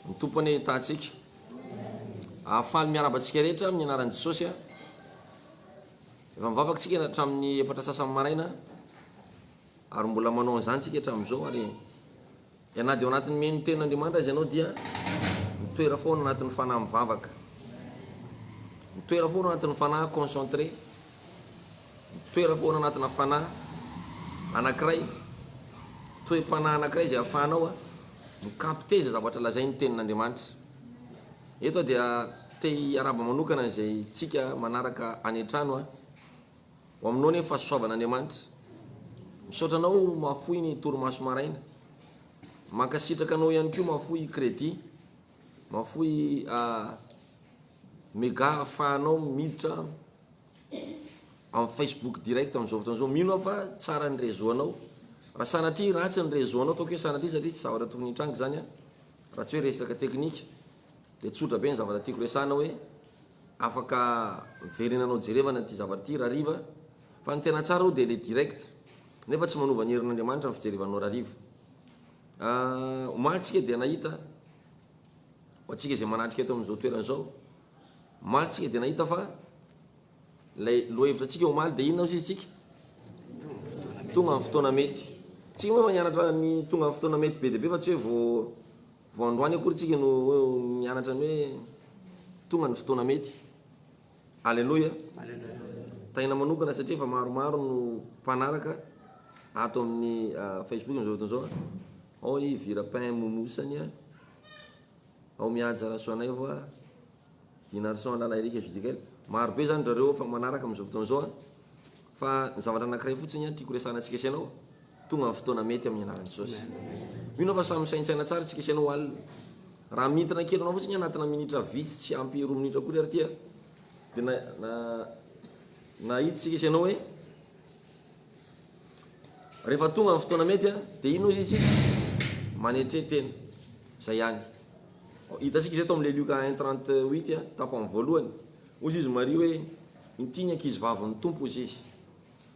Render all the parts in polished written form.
ny tompony tatsika afaly miarabatsika rehetra amin'ny anaran'ny Jesosy efa mivavakantsika hatramin'ny efatra sasany maraina ary mbola manao an'izany tsika hatramin'izao ary ianady ao anatin'ny meno tenin'Andriamanitra izy ianao dia mitoera foana anatin'ny fanahy mivavaka, mitoera foana anatin'ny fanahy concentré, mitoera foana anatin'ny fanahy anankiray, toe-panahy anankiray izay ahafahanao mikapiteza zavatra lazain'ny tenin'Andriamanitra. Eto dia te araba manokana izay tsika manaraka any an-trano ho aminao ny fahasoavan'Andriamanitra. Misaotra anao mahafoy ny torimaso maraina, mankasitraka anao ihany koa mahafoy crédit, mahafoy méga ahafahanao miditra amin'ny Facebook direct amin'izao fotoan'izao. Mino aho fa tsara ny réseau anao. Raha sanatria ratsy ny réseau anao ataoko hoe sanatria satria tsy zavatra tokony hitrango zany raha tsy hoe resaka teknika dia tsotra be ny zavatra tiako resahana hoe afaka miverenanao jerevana ty zavatra ty raha riva fa ny tena tsara ho dia le direct nefa tsy manova ny herin'Andriamanitra amin'ny fijerevanao raha riva. Omaly tsika dia nahita ho antsika izay manatrika eto amin'izao toerana izao, omaly tsika dia nahita fa lay lohevitra tsika omaly dia inona izy tsika tonga amin'ny fotoana mety. Tsika moa mianatra ny tonga amin'ny fotoana mety be dia be fa tsy hoe vao androany akory tsika no mianatra ny hoe tonga ny fotoana mety. Alleluia. Taina manokana satria efa maromaro no mpanaraka ato amin'ny Facebook amin'izao fotoana izao. Ao i Virapin momosany, ao mihaja rasoanay fa Dinarson lala Erika Judikely. Maro be zany zareo fa manaraka amin'izao fotoana izao fa ny zavatra anankiray fotsiny tiako resahana antsika isanao tonga amin'ny fotoana mety amin'ny anaran'i Jesosy. Mino fa samy saintsaina tsara tsika isanao alina. Raha minitana kely anao fotsiny anatina minitra vitsy tsy ampy 2 minitra kory ary tia dia nahitsika isanao hoe rehefa tonga amin'ny fotoana mety dia ino izy tsika manetretena izay ihany. Hitantsika izay tao amin'ilay Luka 1:38 tapo amin'ny voalohany ozy izy Maria hoe ity ny ankizy vavin'ny tompo izy izy,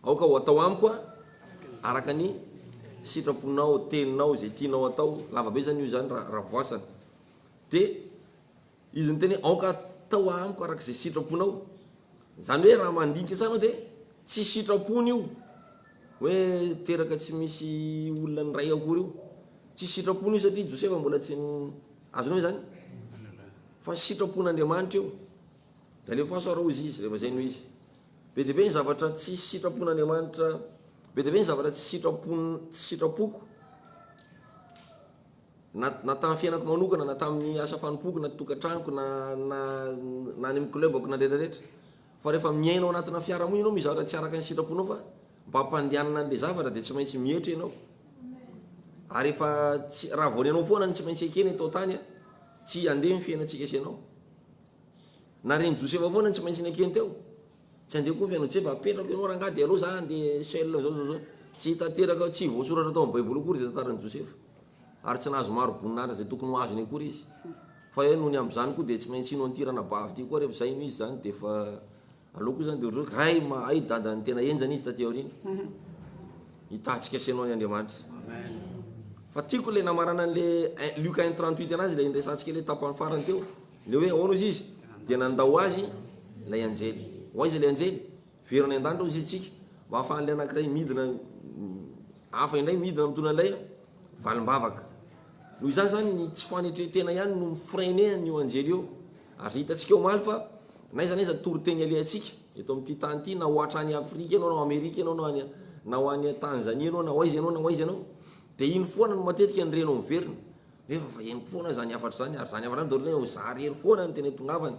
aoka ho atao amiko araka ny sitraponao teninao izay tianao atao. Lavabe zany io zany raha voasana dia izy niteny aoka atao amiko araka izay sitraponao. Zany hoe raha mandinika tsara dia tsy sitrapony io hoe teraka tsy misy olona ny ray akory io, tsy sitrapony io satria Josefa mbola tsy azonao zany fa sitrapon'Andriamanitra io. Da le faso raha ozy izy rehefa zay no izy be dia be ny zavatra tsy sitrapon'Andriamanitra, be dia be ny zavatra tsy sitrapoko na tamin'ny fiainako manokana na tamin'ny asa fanompoko na tokantranoko na ny amin'ny klebako na rehetrarehetra. Fa rehefa miainao anatina fiarahamonina ianao misy zavatra tsy araka ny sitraponao fa mba hampandehanana an'ilay zavatra dia tsy maintsy mihetra ianao. Ary efa raha vao nianao foana ny tsy maintsy ekeny atao tany tsy handeha ny fiainantsika isanao. Na reny Josefa foana ny tsy maintsy nekeny teo, tsy handeha koa fiainao Josefa apetrako ianao raha ngady aloha za andeha seul zao tsy hitateraka tsy voasoratra tao amin'ny Baiboly akory izay tantaran'i Josefa ary tsy nahazo maro boninahitra izay tokony ho azony akory izy. Fa hoe noho ny amin'izany koa dia tsy maintsy ino an'ity bavy ity koa rehefa zay no izy zany dia efa aloha koa zany dia ohatran'ny hay dadany tena enjany izy taty aoriana hitantsika isanao ny Andriamanitra. Fa tiako le namarana an'le Luka 1:38 anazy ilay indrasantsika le tapany farany teo le hoe ahoana izy izy dia nandao azy lay anjely. Hoaiza ilay anjely veriny an-danitra izy tsika mba ahafahan'ilay anankiray midina hafa indray midina mitonan'ilay valimbavaka. Noho izany zany ny tsy fanetretena ihany no mifreiné io anjely io. Ary hitantsika omaly fa naiza naiza toriteny alehantsika eto amin'ity tany ity na ho hatrany Afrika ianao na Amerika ianao na ho any Tanzania ianao na hoaiza ianao na hoaiza ianao dia iny foana no matetika ny renao miverina efa fa eny foana zany afatra zany ary zany afatra zany dia za rery foana ny tena tongavany.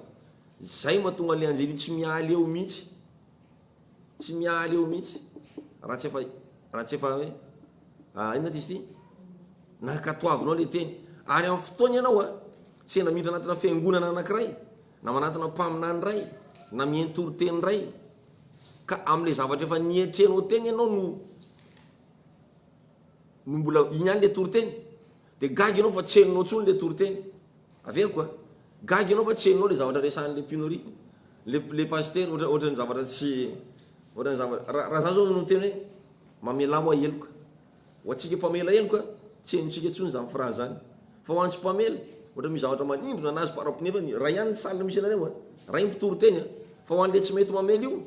Zay mahatonga le anjely tsy mialy eo mihitsy, tsy mialy eo mihitsy raha tsy efa hoe inona ty izy ty nakatoavinao le teny. Ary amin'ny fotoana ianao sena miditra anatina fiangonana anankiray na manatina mpaminany ray na mientoroteny ray ka amin'ilay zavatra efa nietrenao teny ianao no mbola iny ihany le toroteny dia gagy ianao fa tsy heninao tsony le toroteny averiko gagy ianao fa tsy heninao le zavatra resahan'le pinori le pasteur ohatran'ny zavatra tsy ohatran'ny zavatra raha za zao no teny hoe mamela moa eloka ho antsika mpamela eloka tsy henontsika tsony zany phrase zany fa ho antsy mpamela ohatra misy zavatra manindrona anazy parapo nefa raha ihany saly misy anareo raha iny mpitory teny fa ho an'le tsy mety mamely io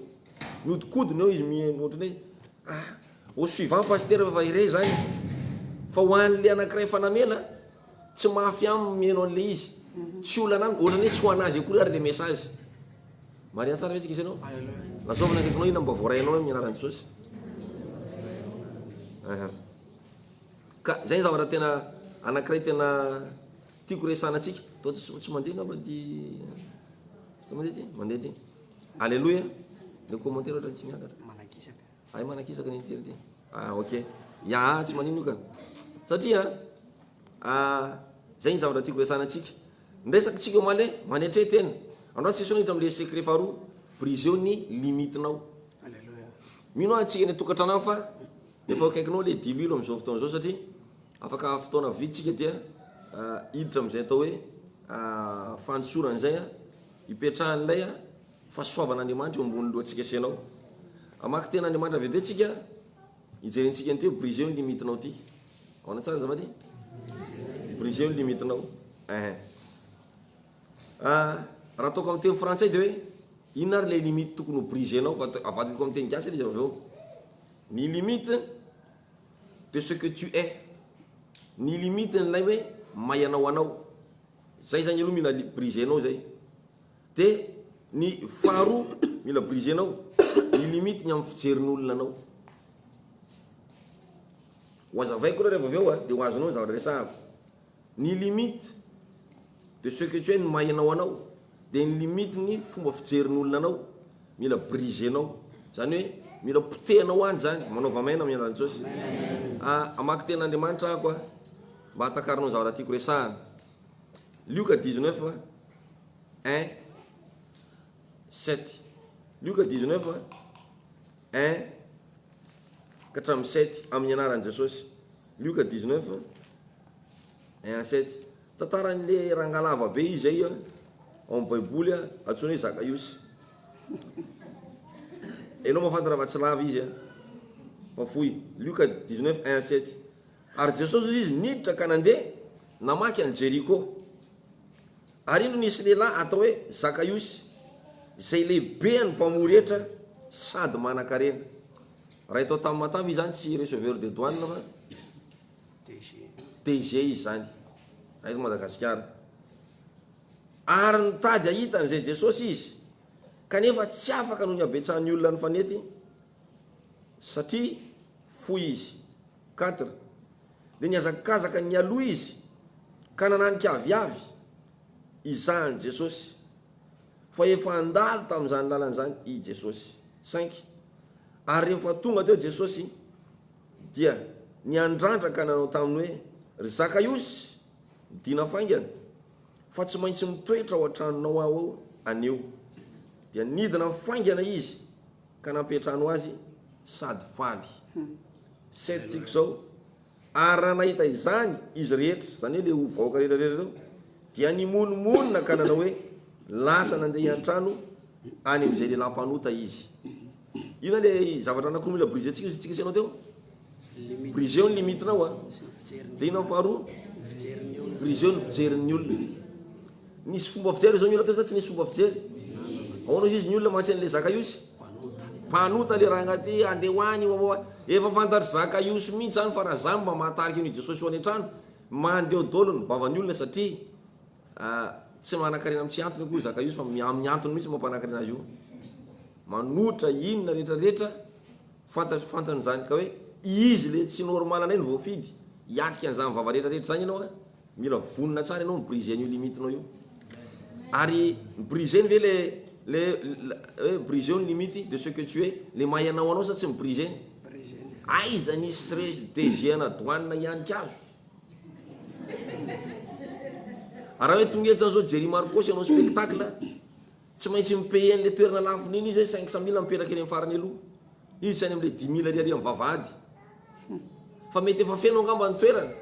miodikodiny eo izy ohatrany hoe au suivant pasteur fa ire zany fa ho an'le anankiray fanamela tsy mafy aminy mihaino an'le izy tsy olana aminy ohatrany hoe tsy ho anazy akory ary le message mariany tsara vetsika isanao lazaovana akaikinao ina mba voarainao hoe mianarany Jesosy ka zay zavatra tena anankiray tena tiako resanatsika tsy mandeha ngamba mandeha ty alleluia le commentaire ohatra tsy miakatra ay manakisaka ny tery ty ok tsy manino io ka satria zay ny zavatra tiako resanatsika nresakatsika manetre tena andro tsy sonitra amle secret faharoa briseo ny limitinao mino atsika ny tokantrano fa efa akaikinao le dibilo am'izao fotoana zao satria afaka fotoana vitsika dia hiditra am'izay atao hoe fanosoran'izay ipetrahan'ilay fahasoavan'Andriamanitra eo ambony lohantsika sianao amaky tena Andriamanitra avy tsika ijerentsika ny teo briseo ny limitinao ty aona tsara zavaty briseo ny limitinao raha ataoko amin'ny teny frantsay de hoe inona ary le limite tokony ho brisenao fa avadiko amin'ny teny gasy izy avy eo ny limite de ce que tu es ny limite nylay hoe mayanao anao zay zany aloha mila brisenao zay de ny faharoa mila brisenao ny limite ny amin'ny fijerin'olona anao ho azavaiko raha rehefa avy eo de ho azonao zavatra resahako ny limite de ce que tu es ny mayanao anao de ny limite ny fomba fijerin'olona anao mila brisenao zany hoe mila potehanao any zany manaova maina amin'ny anarany Jesosy amaky ten'Andriamanitra koa mba hatakarinao zavatra tiako resahana Luc 19 1 7 Luc 19 1 katramin'ny 7 amin'ny anarany Jesosy Luc 19 1 7 tantaran'le rangalava be izy zay ao amin'ny baiboly antsoina hoe Zakaiosy enao mahafantatra fa tsy lava izy fa fohy Luc 19 1 7 ary Jesosy izy niditra ka nandeha namaky any Jeriko ary ino nisy lehilahy atao hoe Zakaiosy zay lehibe ny mpamory etra sady manan-karena raha itao tamin'ny matavy izy zany tsy receveur de douane fa DG izy zany raha ito Madagasikara ary nitady ahita an'izay Jesosy izy kanefa tsy afaka noho ny abetsahan'ny olona ny fanety satria foy izy 4 de niazakazaka ny aloha izy ka nananika aviavy izahany Jesosy fa efa andalo tamin'izany lalan'izany i Jesosy 5 ary rehefa tonga teo Jesosy dia niandrandraka nanao taminy hoe ry Zakaiosy dina faingana fa tsy maintsy mitoetra ao an-tranonao aho eo aneo dia nidina faingana izy ka nampetrano azy sady faly 7 tsika zao ary raha nahita izany izy rehetra zany hoe le ovaoka rehetrarehetra zao dia nimonomonina ka nanao hoe lasa nandeha an-trano any am'izay lehilahy mpanota izy ina le zavatra anakory mila brise tsika izy tsika sianao teo briseo ny limitinao de inao faharoa briseo ny fijerin'ny olona nisy fomba fijery zao mila teo sa tsy nisy fomba fijery aono izy ny olona mantsy an'le Zakaiosy mpanota le raha agnaty andehoany efa fantatry Zakaiosy mihitsy zany fa raha zany mba mahatariky ny Jesosy ho any an-trano mandeha dolo ny vavan'ny olona satria tsy manan-karena amin'ny tsy antony koa Zakaiosy fa amin'ny antony mihitsy mampanan-karena azy io manotra inona rehetrarehetra fantany zany ka hoe izy le tsy normal anay ny voafidy hiatrika an'izany vava rehetrarehetra zany ianao mila vonina tsara ianao mibrise an'io limitinao io ary mibriseny ve le briseo ny limite de ce que tu es le mayanao anao sa tsy mibriseny aiza nisy DG na douane ianika azo raha hoe tonga zao Jerry Marcos anao spectacle tsy maintsy mipaye an'le toerana lafon'iny izy hoe 500 000 mipetraka eny amin'ny farany aloha izy sany am'le 10 000 ariary amin'ny vavahady fa mety efa feno angamba ny toerana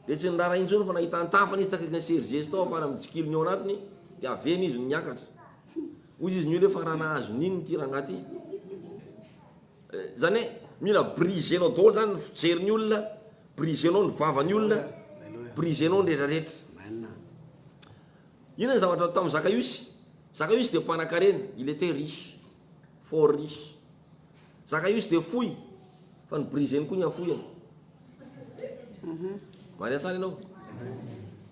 de tsy nirara intsony fa nahita antafany izy takaiky ny sergese tao afara mitsikilony ao anatiny de aveny izy niakatra ozy izy ny olo hoe fa raha nahazo niny ty raha agnaty zany hoe mila brisenao daholo zany ny fijerin'ny olona brisenao ny vavany olona brisenao ny rehetrarehetra ina ny zavatra tamin'ny Zakaiosy dia mpanan-karena, il était riche, fort riche. Zakaiosy dia fohy fa nibriseny koa ny afoyany. Maria tsara ianao.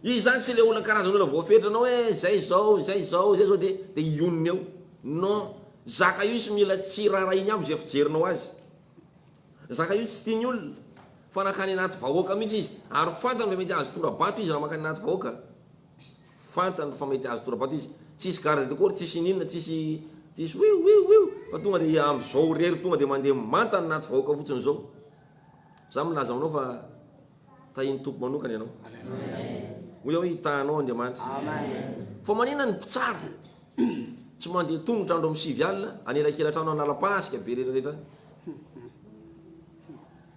Izy zany tsy le olona karazan'olona voafetranao hoe zay zao dia ioniny eo. Non, Zakaiosy mila tsy rarahiny aby zay fijerinao azy. Zakaiosy tsy tiany olona fa nakany anaty vahoaka mihitsy izy, ary fantany fa mety azo tora-bato izy raha makany anaty vahoaka. Fantany fa mety azo tora-bato izy, tsisy garde du corps, tsisy ninona, tsisy wiu fa tonga dia am'izao rery tonga dia mandeha mantany anaty vahoaka fotsiny zao. Za milaza aminao fa tahiny tompo manokana ianao. Hoy hoe hitanao Andriamanitra. Fa manina ny mpitsara tsy mandeha tongotra andro amin'ny 7 alina anelakelan-trano analapasika be rehetrarehetra.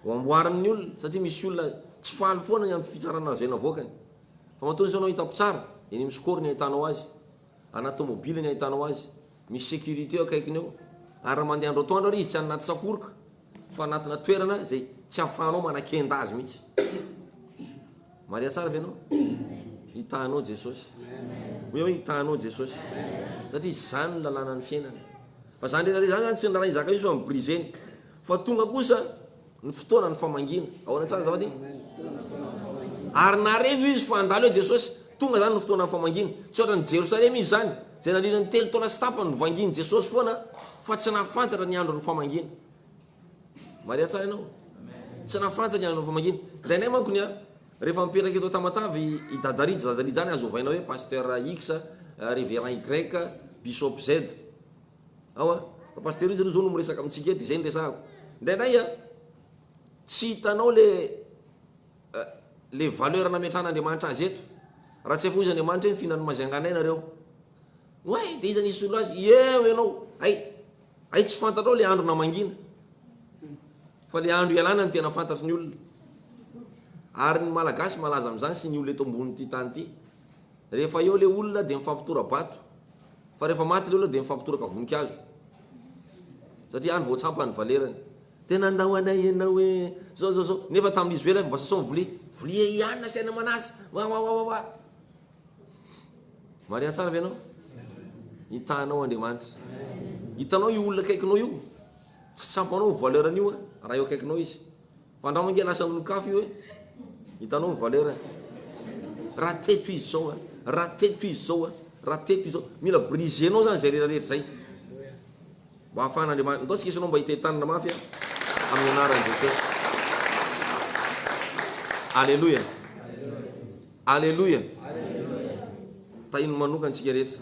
Ho amboarin'ny olona satria misy olona tsy faly foana ny amin'ny fitsarana zay navoakany. Fa matoa zao anao hita mpitsara, eny misy kôry ny ahitanao azy, anaty tomobily ny ahitanao azy, misy sécurité eo akaikiny eo, ary raha mandeha andro atoandro ary izy tsy anaty sakoroka fa anatina toerana zay tsy ahafahanao manakenda azy mihitsy. Maria tsara ve anao? Hitanao Jesosy. Hoe hitanao Jesosy. Satria zany ny lalàna ny fiainana. Fa zany rehetra zany tsy ny lalàna Zakaiosy fa mibriseny. Fa tonga kosa ny fotoana ny famangina. Ahoana tsara zavady? Ary narevo izy fa andalo eo Jesosy, tonga zany ny fotoana ny famangina. Tsy ohatra ny Jerosalema izy zany, zay nalina ny 3 taona sy tapany vanginy Jesosy foana, fa tsy nahafantatra ny andro ny famangina. Maria tsara ianao? Tsy nahafantatra ny andro ny famangina. Indraindray manko ny rehefa mipetraka eto Tamatavy i Dadaridy zany azo ovaina hoe pasteur X, révérend Y, bishop Z. Fa pasteur izy zao no miresaka amintsika eto, izay ny resahako. Indraindray tsy hitanao le valeur nametran'Andriamanitra azy eto. Raha tsy afoy izy Andriamanitra hoe fihinany mazangana nareo. Way, dia iza nisy olo azy? Eo ianao. Ay tsy fantatrao le andro namangina. Fa le andro ialana ny tena fantatry ny olona. Ary ny malagasy malaza amin'izany sy ny olona eto ambon'ity tany ity. Rehefa eo le olona dia mifampitora-bato. Fa rehefa maty le olona dia mifampitoraka voninkazo. Satria any voatsapany valerany. Tena andao anay ianao hoe zao. Nefa tamin'izy vela mba sasao vilia ihany saina manasy. Wa. Maria tsara ve anao? Hitanao Andriamanitra. Hitanao io olona akaikinao io. Tsy tsapanao valeur an'io raha eo akaikinao izy. Fa andramange lasa amin'nkafy io hoe hitanao ny valeur. Raha teto izy zao, mila brisenao zany zay rehetrarehetra zay. Mba ahafahan'Andriamanitra. Ndao tsika isanao mba hitetanana mafy amin'ny anaran'i Jesosy. Alleluia. Tahiny manokana tsika rehetra.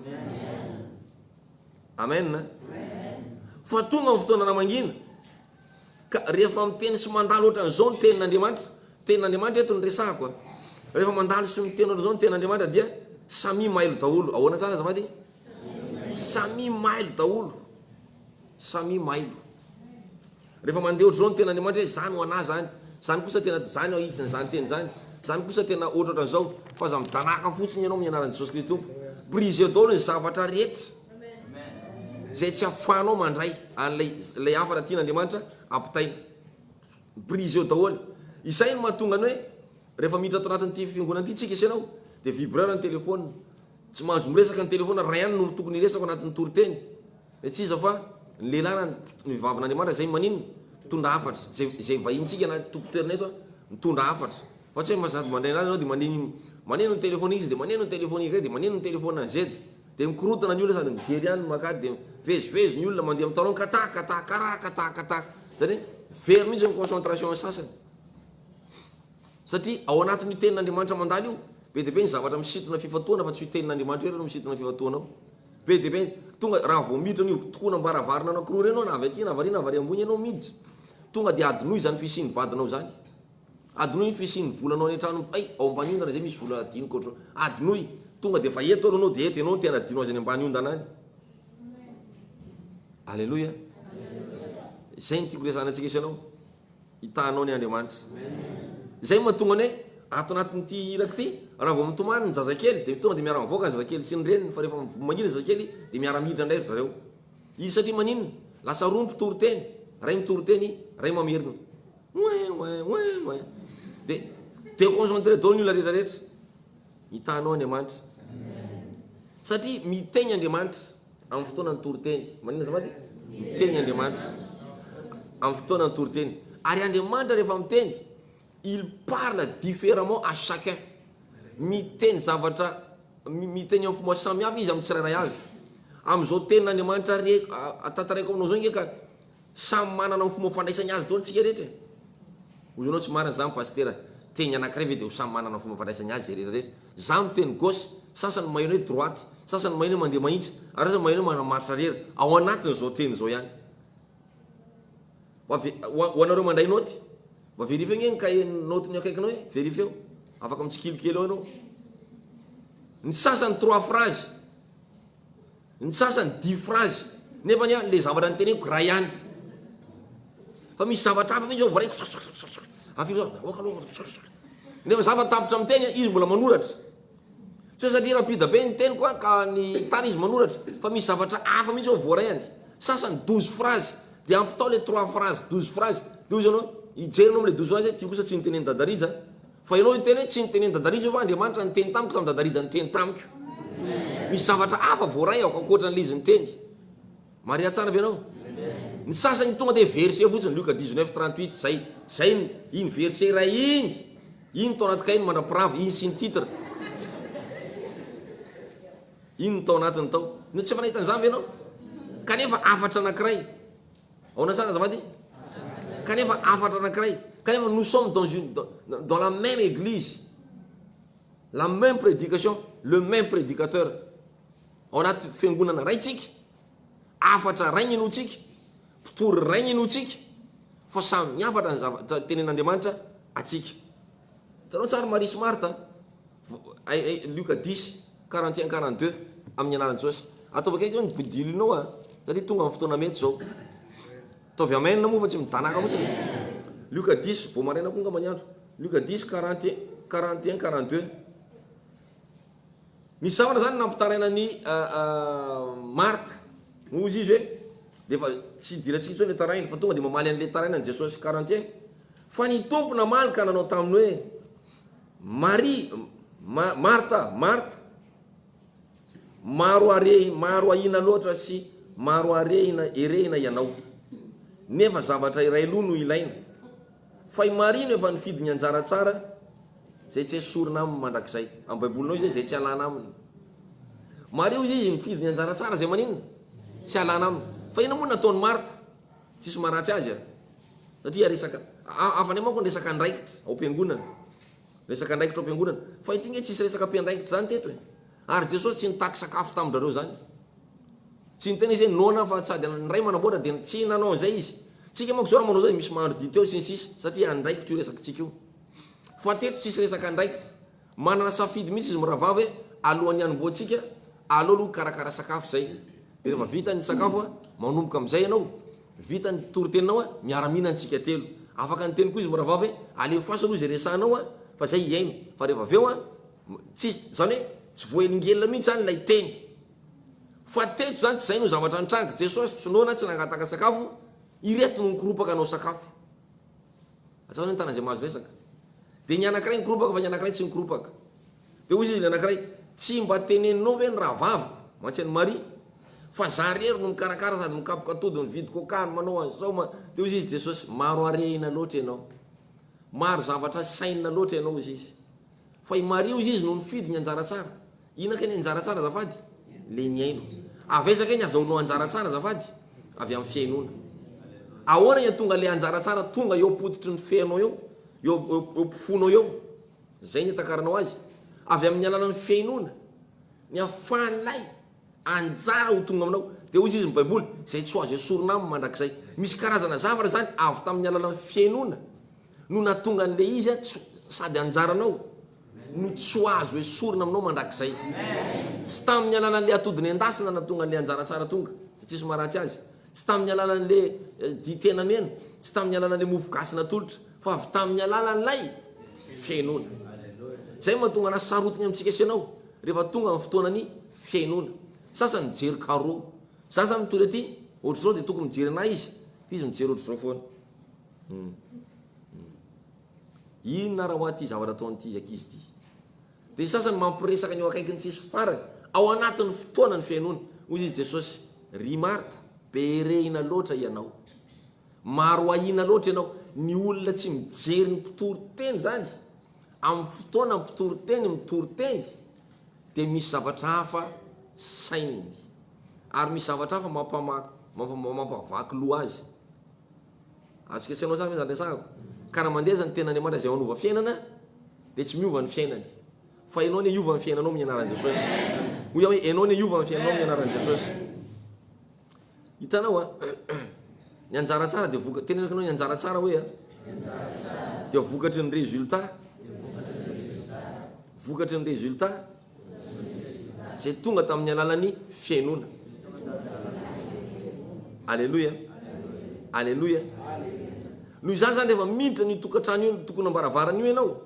Amen. Fa tonga amin'ny fotoana namangina ka rehefa miteny sy mandalo ohatran'izao ny tenin'Andriamanitra. Tenin'Andriamanitra eto ny resahako. Rehefa mandalo sy miteny ohatran'izao ny tenin'Andriamanitra dia samy mailo daholo. Ahoana tsara azafady? Samy mailo daholo. Rehefa mandeha ohatran'izao ny tenin'Andriamanitra hoe zany ho ana zany. Zany kosa tena zany ahitsiny zany teny zany. Zany kosa tena ohatran'izao fa aza mitanaka fotsiny ianao amin'ny anaran'i Jesosy Kristy. Brisé daholo ny zavatra rehetra zay tsy ahafahanao mandray an'lay afara tian'Andriamanitra ampitaina. Brisé daholo. Izay no mahatonga ny hoe rehefa miditra ato anatin'ity fiangonana ity tsika isanao dia vibreur ny telefôna. Tsy mahazo miresaka ny telefôna raha ihany no tokony hiresaka anatin'ny toriteny. Tsy iza fa ny lehilahy ny vavin'Andriamanitra zay manino mitondra hafatra. Zay vahintsika anaty tompon-toerana eto mitondra hafatra. Fa tsy hoe mazady mandray anazy ianao dia manino ny telefôna izy dia manino ny telefôna iray dia manino ny telefôna ny Z. Dia mikorotana ny olona sady mijery ihany makady dia vezivezy ny olona mandeha amin'ny talon kata. Zany very mihitsy ny concentration sasany. Satria ao anatin'ny tenin'Andriamanitra mandalo io, be dia be ny zavatra misintona fifatoana fa tsy io tenin'Andriamanitra io no misintona fifatoanao. Be dia be tonga raha vao miditra n'io tokona mbaravarina anankiroa reny na avy aty na variana vary ambony ianao miditra. Tonga dia adinoy zany fisian'ny vadinao zany. Adinoy fisian'ny volanao any an-trano. Ao ambany ondana zay misy vola adinoko ohatro. Adinoy tonga dia fa eto anao dia eto ianao tena adino azy any ambany ondana any. Alleluia. Zay ny tiako resahana antsika isanao. Hitanao ny Andriamanitra. Zay mahatonga ny hoe ato anatin'ity iraka ity raha vao mitomany ny zazakely dia tonga dia miara mivoaka ny zazakely sy ny reniny. Fa rehefa mangina zazakely dia miara miditra indray zareo. Izy satria maninona lasa roa mpitoroteny, ray mitoroteny, ray mamerina. Dia concentré daholo ny olona rehetrarehetra. Hitanao Andriamanitra. satria miteny Andriamanitra amin'ny fotoana ny toroteny. Manina zavady miteny Andriamanitra amin'ny fotoana ny toroteny, ary Andriamanitra rehefa miteny, il parle différemment à chacun. Miteny zavatra miteny amin'ny fomba samihafa izy amin'ny tsirairay azy. Amin'izao tenin'Andriamanitra tantaraiko aminao zao nge ka samy manana amin'ny fomba fandraisany azy daholo tsika rehetra. Hoy anao tsy marina zany pastera, teny anankiray ve dia ho samy manana fomba fandraisany azy rehetrarehetra. Za miteny gauche, sasany maheno hoe droite, sasany maheno hoe mandeha mahitsy, ary sasany maheno hoe manao marche arrière. Ao anatin'izao teny zao ihany. Ho anareo mandray noty, mba vérifieo nge ny cahier note-ny akaikinao hoe vérifieo, afaka mitsikilokely eo ianao. Ny sasany 3 phrase, ny sasany 10 phrase, nefa le zavatra nyteneniko ray ihany. Fa misy zavatra hafa mihitsy zao voaraiko nefa zavatra tapitra miteny izy mbola manoratra. Tsy satria rapida be ny teny koa ka ny tany izy manoratra, fa misy zavatra hafa mihitsy zao voarayany. Sasany 12 phrase, dia ampitao le 3 phrase 12 phrase. Dia izy anao ijerinao am'le 12 phrase, ty kosa tsy niteneny Dadarija. Fa ianao iteny hoe tsy niteneny Dadarija fa Andriamanitra niteny tamiko tamin'ny Dadarija niteny tamiko. Misy zavatra hafa voaray ao ankoatran'le izy niteny. Maria tsara ve anao? Ny sasany tonga dia verset fotsiny, Luc 19:38 zay iny verset ray iny tao anaty kainy mandrapirava, iny sy ny titre. Iny tao anatiny tao. No tsy fanahitany zany ve anao? Kanefa afatra anankiray. Aona sana zavady? Kanefa afatra anankiray. Kanefa nous sommes dans la même église, la même prédication, le même prédicateur. Ao anaty fiangonana ray tsika, afatra ray ny enotsika, mpitory ray ny enotsika, fa samy miafatra ny zavatra tenen'Andriamanitra atsika. Hitanao tsara Marie sy Martha, Luc 10:41-42 amin'ny anaran'i Jesosy. Ataovy akaiky zao ny bidilinao satria tonga amin'ny fotoana mety zao. Ataovy amenina moa fa tsy mitanaka fotsiny. Luc 10, vao maraina koa ngamba ny andro. Luc 10:41-42. Misy zavatra zany nampitaraina ny Martha. Mozy izy hoe defa tsy diratsika zao le tarainy, fa tonga dia mamaly an'le taraina ny Jesosy 41. Fa ny tompo namaly ka nanao taminy hoe Marie, Martha, maro ahina loatra sy maro erehina ianao, nefa zavatra iray loha no ilaina. Fa i Marie no efa nifidy ny anjara tsara zay tsy esorina aminy mandrakizay. Amin'ny baibolinao izy zay tsy alana aminy. Marie ozy izy nifidy ny anjara tsara zay maninona tsy alana aminy. Fa ina moa nataony Martha? Tsisy maratsy azy satria resaka afany manko ny resaka andraikitra ao am-piangonana, resaka andraikitra ao am-piangonana. Fa ity nge tsisy resaka mpiandraikitra zany teto. Ary Jesosy tsy nitaky sakafo tamin'ndrareo zany. Tsy niteny izy nona fa sady ny ray manamboatra dia tsy nanao an'izay izy. Tsika manko zao raha manao zay misy mahandro dite eo sy ny sisa satria andraikitra io resaka tsika io. Fa teto tsisy resaka andraikitra. Manana safidy mihitsy izy miravavy hoe alohan'ny hanomboantsika aleo aloha karakara sakafo zay. Dia rehefa vita ny sakafo manomboka amin'izay ianao, vita ny toroteninao miara-mihina antsika telo. Afaka niteny koa izy miravavy hoe aleo fasy aloha izay resanao fa zay iaino. Fa rehefa avy eo tsisy zany hoe tsy voahelingelina mihitsy zany lay teny. Fa teto zany tsy zay no zavatra nitranga. Jesosy tsy noana tsy nangataka sakafo, ireto no nikoropaka anao sakafo. Atsaona ny tana zay mahazo resaka. Dia ny anankiray nikoropaka fa ny anankiray tsy nikoropaka. Dia hoy izy ny anankiray, tsy mba teneninao ve ny rahavaviko, mantsy Marie, fa za rery no mikarakara sady mikapoka atody mividy coca manao an'izao. Dia hoy izy Jesosy, maro arehina loatra ianao, maro zavatra sainina loatra ianao izy izy. Fa i Marie izy izy no nifidy ny anjara tsara. Inaka ny anjara tsara zafady? Le niaino. Avesaka ny azahoanao anjara tsara zafady? Avy amin'ny fiainona. Ahoana ny tonga le anjara tsara tonga eo apotitry ny fiainao eo, eo ampifonao eo. Zay ny takaranao azy. Avy amin'ny alalan'ny fiainona. Ny afahan'lay anjara ho tonga aminao. Dia hoy izy ny baiboly, zay tsy ho azo esorina aminy mandrakizay. Misy karazana zavatra zany avy tamin'ny alalan'ny fiainona no natonga an'le izy sady anjaranao no tsy ho azo esorina aminao mandrakizay. Tsy tamin'ny alalan'le atody nendasina natonga an'le anjara tsara tonga, tsisy maratsy azy. Tsy tamin'ny alalan'le ditena mena, tsy tamin'ny alalan'le mofo gasy natolotra, fa avy tamin'ny alalan'lay fiainona. Zay mahatonga na sarotiny amintsika sianao rehefa tonga amin'ny fotoanany fiainona. Sasany mijery carreau, sasany mitory aty ohatr'izao dia tokony mijery anahy izy mijery ohatr'izao foana. Inona raha ho aty zavatra ataon'ity ankizy ity. Dia sasany mampiresaka ny eo akaikiny tsisy farany ao anatin'ny fotoana ny fiainona. Hoy izy Jesosy, ry Marta, be rehina loatra ianao, maro ahina loatra ianao. Ny olona tsy mijery ny mpitory-teny zany, amin'ny fotoana mpitory-teny mitory-teny, dia misy zavatra hafa saininy, ary misy zavatra hafa mampavaky loha azy. Azo ketsenao zany zany resahako. Ka raha mandeha zany tena Andriamanitra zay manova fiainana, dia tsy miova ny fiainany. Fa ianao ne iova ny fiainanao amin'ny anaran'i Jesosy. Hoy aho hoe ianao ne iova ny fiainanao amin'ny anaran'i Jesosy. Hitanao ny anjara tsara dia vokatry, tenenako anao ny anjara tsara hoe dia vokatry ny résultat, vokatry ny résultat zay tonga tamin'ny alalan'ny fiainona. Alleluia, alleluia. Noho izany zany rehefa miditra ny tokantrano io, tokony ambaravarana io ianao,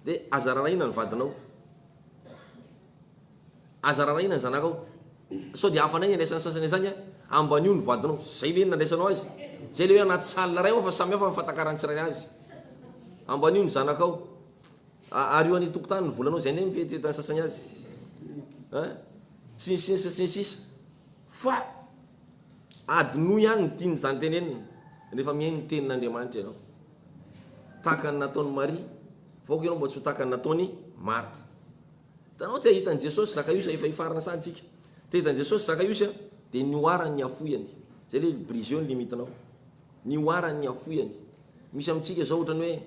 dia aza rarahina ny vadinao, aza rarahina ny zanakao. Sao dia hafanay ny andraisan'ny sasany zany amban'io ny vadinao, zay le nandraisanao azy, zay le hoe anaty salina ray fa samy hafa fahatakarahan'ny tsirairay azy. Amban'io ny zanakao, ary io any tokotany ny volanao, zay ne mifety tany sasany azy. Sisa. Fa adinoa ihany ny tiany zany tenenina rehefa mihaino ny tenin'Andriamanitra ianao. Tahaka ny nataon'ny Maria, fa ianao mba tsy ho tahaka ny nataony Marta. Hitanao te hitan'i Jesosy Zakaiosy efa hifarana santsika. Te hitan'i Jesosy Zakaiosy dia nioarany afoiany. Zay le briseo ny limitinao. Nioarany ny afoiany. Misy amintsika zao ohatrany hoe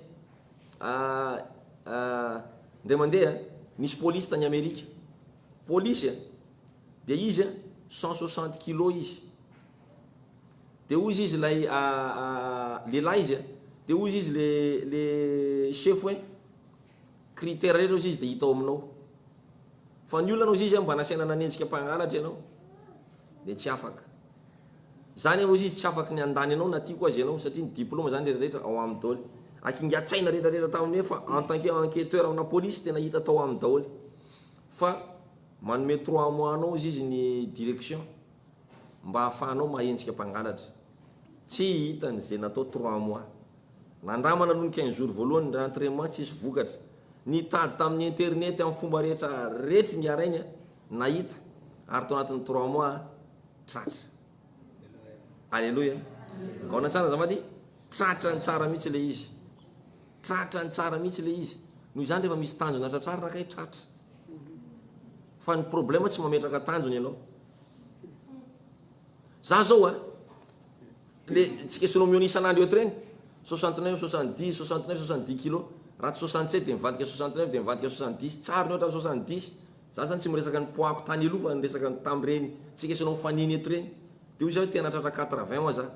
ndray mandeha nisy polisy tany Amerika. Polisy dia izy 160 kilo izy. Dia hoy izy lay lehilahy izy dia hoy izy le chef hoe critère rehetra izy dia hitao aminao. Fa ny olona anao izy mba nasaina nanenjika mpangalatra ianao dia tsy afaka. Zany hoe izy tsy afaka ny andany ianao na tiako azy ianao, satria ny diplôma zany rehetrarehetra ao amin'ny daholo. Akingatsaina rehetrarehetra tamin'ny fa en tant que enquêteur amina polisy tena hita tao amin'ny daholo. Fa manome 3 mois anao izy ny direction mba hahafahanao mahenjika mpangalatra. Tsy hitany zay natao 3 mois. Nandramana aloha ny 15 jours voalohany rentrement tsisy vokatra. Nitady tamin'ny internet amin'ny fomba rehetra rehetra ny arainy nahita, ary tao anatin'ny 3 mois tratra. Alleluia. Ao na tsara zavady, tratra ny tsara mihitsy le izy. Tratra ny tsara mihitsy le izy. Noho izany rehefa misy tanjona tratrara rakay tratra. Fa ny problème tsy mametraka tanjony ianao. Za zao le tsika sinao miony isan'andro eo treny 69 70 69 70 kilo, raha 67 dia mivadika 69 dia mivadika 70. Tsara ny ohatra 70. Za zany tsy miresaka ny poako tany aloha fa miresaka ny tam'ireny tsika sinao mifaniny eto reny. Dia hoy zao tena tratra 80 moa za.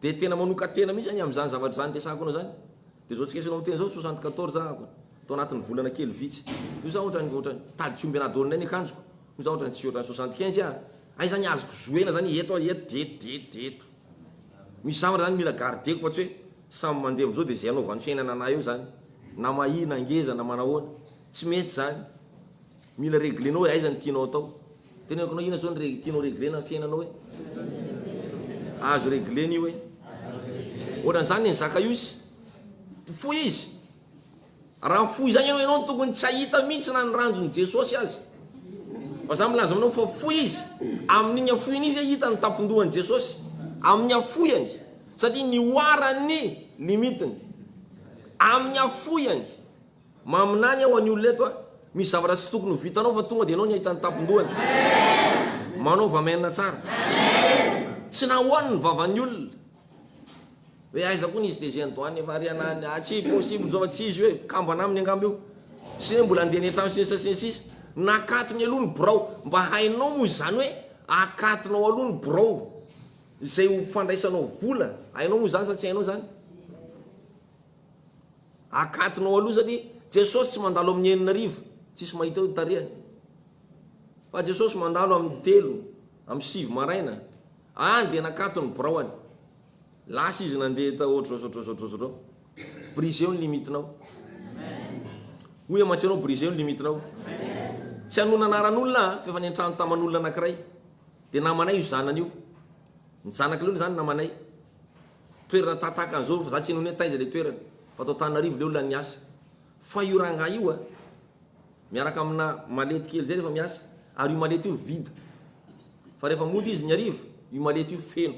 Dia tena manoka tena mihitsy zany amin'izany zavatra zany resako anao zany. Dia zao tsika sinao miteny zao 74 za tao anatin'ny volana kely vitsy. Io za ohatrany tady tsy omby anadolinay ny akanjoko. Io za ohatrany tsy ohatrany 75 ay zany azoko zoena zany eto eto. Misy zavatra zany mila gardeko fa tsy hoe samy mandeha am'zao dia zay anaovan'ny fiainana anahy eo zany. Na mahina angeza na manahoana. Tsy mety zany. Mila réglenao hoe aiza ny tianao atao. Tenenako anao ina zao ny tianao réglena amin'ny fiainanao hoe azo réglena io hoe. Ohatran'izany ny Zakaiosy foy izy. Raha foy zany ianao tokony tsy ahita mihitsy na ny ranjon'i Jesosy azy. Fa za milaza aminao fa foy izy. Amin'igny afoiny izy hita ny tampon-dohan'i Jesosy. Amin'ny afoiany. Satria nioarany limitiny. Amin'ny afoiany. Maminany aho an'ny olona eto misy zavatra tsy tokony ho vitanao fa tonga dia ianao ny ahita ny tampon-dohany. Manao vamainina tsara. Tsy nahoany ny vavan'ny olona. Hoe aiza koa izy dia zay andohany efa ary anany tsy possible zao fa tsy izy hoe kambana aminy angamba io. Sy hoe mbola andeha ny trano sisa. Nakatony aloha ny birao. Mba hainao moa izany hoe akatinao aloha ny birao. Izay ho fandraisanao vola. Hainao moa izany sa tsy hainao zany? Akatinao aloha satria Jesosy tsy mandalo amin'ny 9 tsisy mahita eo tarehany. Fa Jesosy mandalo amin'ny 3, amin'ny 7 maraina. Dia nakatony ny biraoany. Lasa izy nandeha ta ohatrao. Briseo ny limitinao. Hoy amatsanao briseo ny limitinao. Tsy hanona anaran'olona fa efa niantrano taman'olona anankiray. Dia namanay io zanany io. Ny zanak'ilay olona zany namanay. Toerana tataka an'izao fa za tsy hanona taiza le toerana. Fa tao Tananarivo le olona niasa. Fa io rangahy io miaraka amina malety kely zay rehefa miasa ary io malety io vita fa rehefa mody izy ny ariva io malety io feno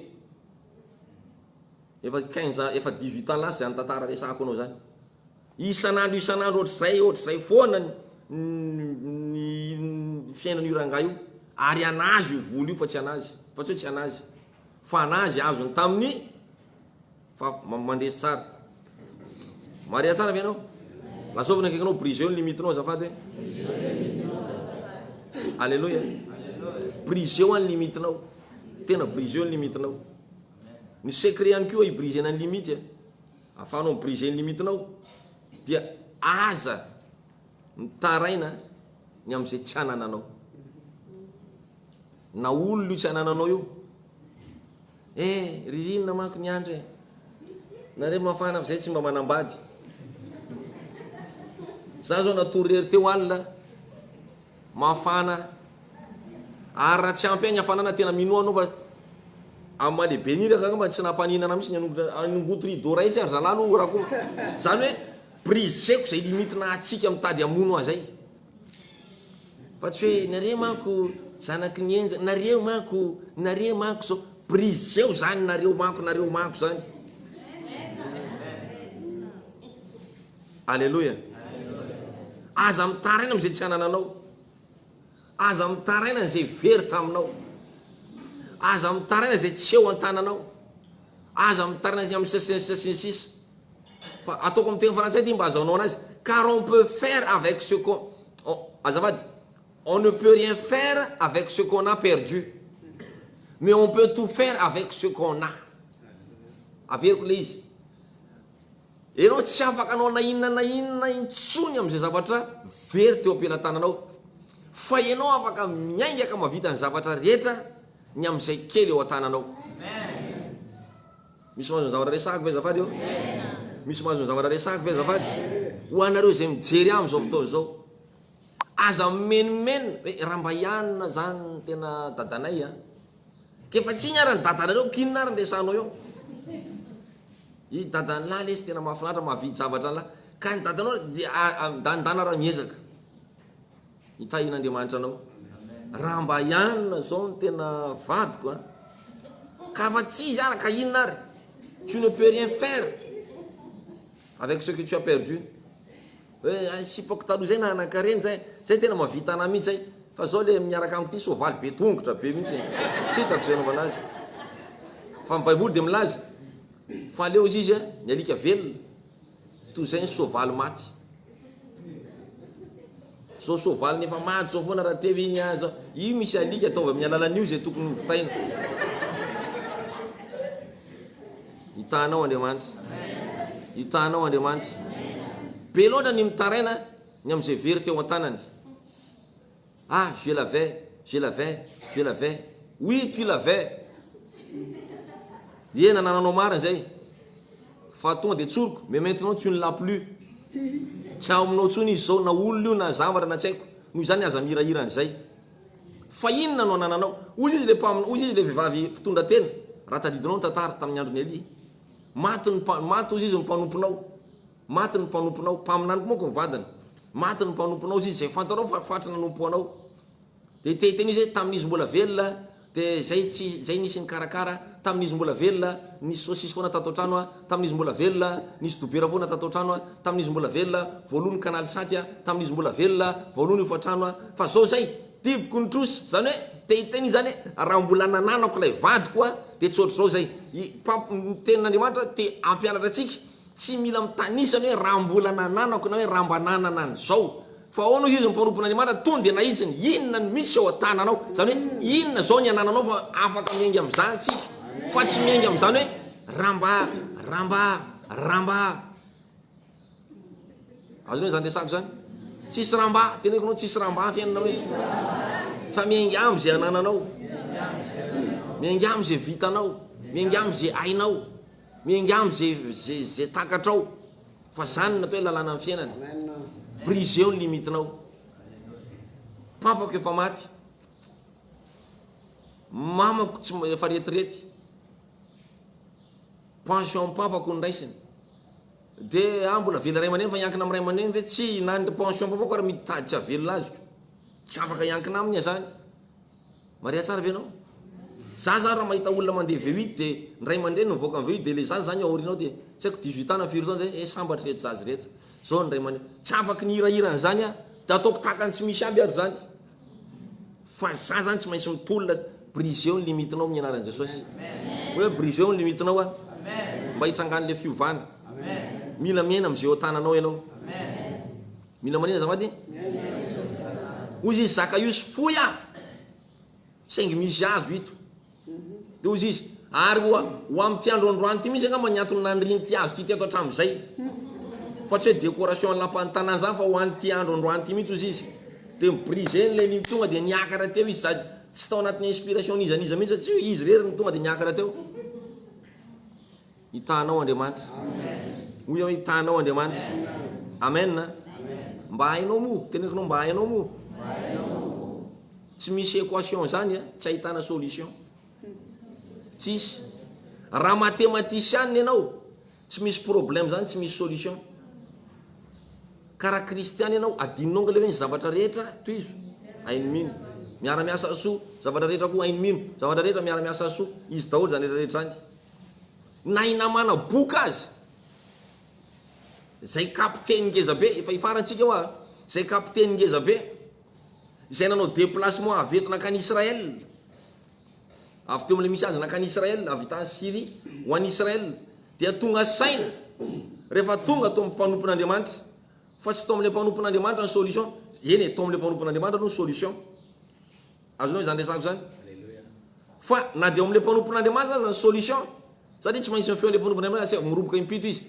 efa 15 efa 18 ans lasy zany tantara resako anao zany isan'andro ohatr'izay foana ny fiainan'io rangahy io ary anazy io voly io fa tsy anazy fa tsy hoe tsy anazy fa anazy azony tamin'ny fa mandresy tsara maria tsara ve anao lasovina akaikinao brisé ny limitinao zafady hoe alleloia brisé ny limitinao tena brisé ny limitinao ny secret ihany koa ibrisena ny limity afahanao brisé ny limitinao dia aza mitaraina ny am'izay tsy anananao na olona io tsy anananao io ririnina manko ny andro nareo mafana am'izay tsy mba manambady za zao natorery teo alina mafana ary raha tsy ampy agny hafanana tena minoanao fa amalehibe niraka mba tsy nampaninana mihitsy nanongoto rideau ray tsy ary zalalo rako zany hoe briseko zay limitina atsika mitady amono azay fa tsy hoe nareo manko zanaky ny enja nareo manko zao briseo zany nareo manko zany alleloia aza mitaraina am'izay tsy anananao aza mitaraina zay very taminao aza mitaraina zay tsy eo an-tananao aza mitaraina zay am'sasinsisa fa ataoko amin'ny teny frantsay ty mba azaonao anazy car on peut faire avec ce qu'on azafady on ne peut rien faire avec ce qu'on a perdu mais on peut tout faire avec ce qu'on a averiko le izy enao tsy afaka anao na inona intsony am'izay zavatra very teo ampelantananao fa enao afaka miaingaka mavita ny zavatra rehetra ny am'izay kely eo an-tananao misy mahazo ny zavatra resako ve zafady eo misy mahazo ny zavatra resako ve zafady ho anareo zay mijery am'izao fotoa zao aza menomeno hoe raha mba ianina zany tena dadanay kefa tsy niarany dadanareo kinona ary nresanao eo i dadanlahy lesy tena mahafinaritra mahavidy zavatra anylahy ka ny dadanao dia dandana raha miezaka hitahin'Andriamanitra anao raha mba ianina zao ny tena vadiko ka fa tsy izy ka inona ary tu ne peux rien faire avec ce que tu as perdu hoe sipako taloha zay na anakareny zay tena mahavita anahy mihitsy zay fa zao le miaraka amiko ty soavaly be tongotra be mihitsy tsy hitako zay anaovana azy fa ny baiboly de milaza fa leo izy izy ny alika velona toy zay ny soavaly maty zao soavaly nefa maty zao foana raha tevy iny aza io misy alika ataovy amin'ny alalan'io zay tokony hovitaina hitanao Andriamanitra be loatra ny mitaraina ny am'izay very teo an-tanany je l'avais oui tu l'avais ena nananao marina zay fa tonga de tsoroko mais maintenant tu ne l'as plus tsy aminao tsony izy zao na olona io na zavatra na tsaiko noho zany aza mirahiranyzay fa inona no anananao ozy izy le vehivavy fitondra tena raha tadidinao ny tantara tamin'ny andro ny ali maty ozy izy mpanomponao mpaminany moako ny vadiny maty ny mpanomponao izy zay fantanao fa fatra nanompo anao de teteny izy tamin'izy mbola velona de zay nisy ny karakara tamin'izy mbola velona nisy sosisy foana tato trano tamin'izy mbola velona nisy dobera foana tato trano tamin'izy mbola velona voalohany kanaly saty tamin'izy mbola velona voalohany ifatrano fa zao zay tiboko ny trosy zany hoe teteny izy zany raha mbola nananako lay vadiko de tsy ohatry zao zay tenin'Andriamanitra te ampianatra atsika tsy mila mitanisany hoe raha mbola nananako na hoe raha mba nanana an'izao fa ahoana izy mpanompon'Andriamanitra tonga de nahitsiny inona ny misy eo an-tananao zany hoe inona zao ny anananao fa afaka miaingy am'izany tsika fa tsy miaingy am'izany hoe ramba azony hoe zany resako zany tsisy ramba teneko anao tsisy ramba fiainana hoe fa miaingy am'izay anananao miaingy am'izay vitanao miaingy am'izay ainao miaingy am'izay takatrao fa zany natao hoe lalàna amin'ny fiainana brisé ny limitinao papako efa maty mamako tsy efa retirety pension papako ndraisiny de mbola vela ray aman'eny fa iankina amin'ny ray aman'eny ve tsy nandry pension papako ary mitady tsy avelona azoko tsy afaka iankina aminy zany maria tsara ve anao za raha mahita olona mandeha V8 de ndray mandreny mivoaka ny V8 de le zazy zany aorinao de tsy haiko 18 ans na firy zany zay sambatra reto zazy reto zao ndray mandreny tsy afaka ny hirahirany zany de ataoko takany tsy misy aby ary zany fa za zany tsy maintsy mitolona briseo ny limitinao amin'ny anaran'i Jesosy hoe briseo ny limitinao mba hitrangany le fiovana mila miaina am'izay ao tananao ianao mila manina zavady ozy izy zaka io sy foy saingy misy azo ito de ozy izy ary ho am'ty androandroany ty misy angamba niantony nandriny ty azo ty teto hatramin'izay fa tsy hoe décoration lampany tanàna zany fa ho an'ny ty androandroany ty mihitsy ozy izy de mibriseny le limity tonga de niakatra teo izy sady tsy tao anatin'ny inspiration nizaniza mihitsy tsy hoe izy rery ny tonga de niakatra teo hitanao Andriamanitra hoy hoe hitanao Andriamanitra amen mba hainao mo tenekinao mba hainao mo tsy misy équation zany tsy ahitana solution tsisy raha mathématicien ianao tsy misy problème zany tsy misy solution karaha kristiany ianao adininao ngale hoe ny zavatra rehetra toizo hainy mino miara-miasa soa zavatra rehetra koa hainy mino zavatra rehetra miara-miasa soa izy daholo zany rehetrarehetra zany na inamana boka azy zay kapiteny ngeza be efa ifarantsika eo zay kapiteny ngeza be zay nanao déplacement avy eto nakany Israël avy teo am'le misy azy nakany Israël avy tany Syrie ho an'ny Israël dia tonga saina rehefa tonga to amin'ny mpanompon'Andriamanitra fa tsy to am'le mpanompon'Andriamanitra ny solution eny to am'le mpanompon'Andriamanitra no solution azonao zany resako zany fa na de am'le mpanompon'Andriamanitra zany solution satria tsy maintsy mifeo le mpanompon'Andriamanitra miroboka impito izy